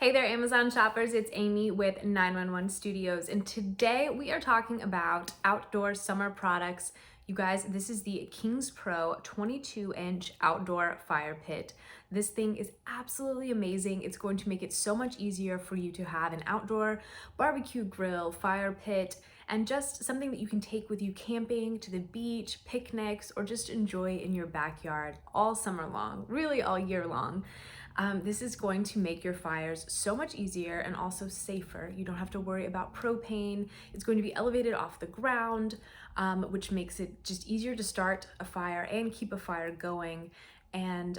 Hey there, Amazon shoppers. It's Amy with 911 Studios, and today we are talking about outdoor summer products. You guys, this is the KINGSO 22-inch outdoor fire pit. This thing is absolutely amazing. It's going to make it so much easier for you to have an outdoor barbecue grill, fire pit, and just something that you can take with you camping, to the beach, picnics, or just enjoy in your backyard all summer long, really all year long. This is going to make your fires so much easier and also safer. You don't have to worry about propane. It's going to be elevated off the ground, which makes it just easier to start a fire and keep a fire going. And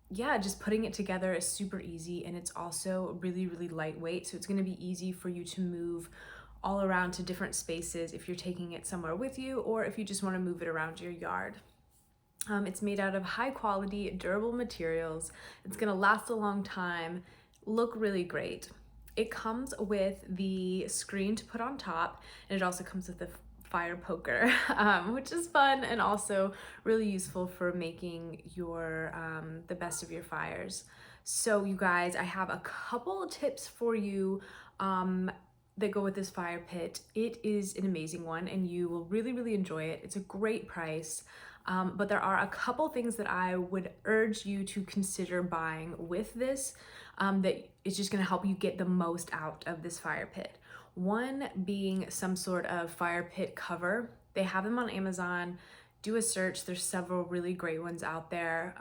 yeah, just putting it together is super easy, and it's also really, really lightweight. So it's going to be easy for you to move all around to different spaces if you're taking it somewhere with you, or if you just want to move it around your yard. It's made out of high quality, durable materials. It's gonna last a long time, look really great. It comes with the screen to put on top, and it also comes with the fire poker, which is fun and also really useful for making your the best of your fires. So you guys, I have a couple tips for you that go with this fire pit. It is an amazing one, and you will really, really enjoy it. It's a great price. But there are a couple things that I would urge you to consider buying with this that is just gonna help you get the most out of this fire pit. One being some sort of fire pit cover. They have them on Amazon. Do a search, there's several really great ones out there.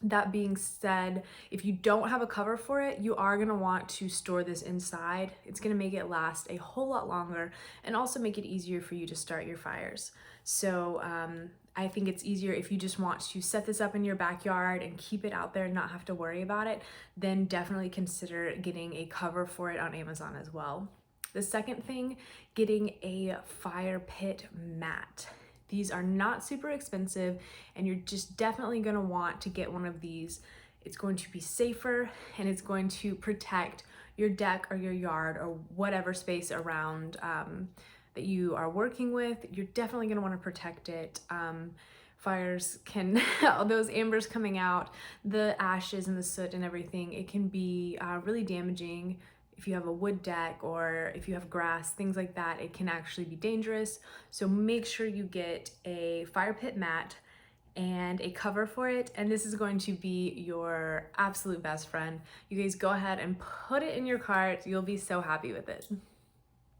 That being said, if you don't have a cover for it, you are gonna want to store this inside. It's gonna make it last a whole lot longer and also make it easier for you to start your fires. So I think it's easier if you just want to set this up in your backyard and keep it out there and not have to worry about it, then definitely consider getting a cover for it on Amazon as well. The second thing, getting a fire pit mat. These are not super expensive, and you're just definitely gonna want to get one of these. It's going to be safer, and it's going to protect your deck or your yard or whatever space around that you are working with. You're definitely gonna wanna protect it. Fires can, all those ambers coming out, the ashes and the soot and everything, it can be really damaging. If you have a wood deck or if you have grass, things like that, it can actually be dangerous. So make sure you get a fire pit mat and a cover for it, and this is going to be your absolute best friend. You guys go ahead and put it in your cart. You'll be so happy with it.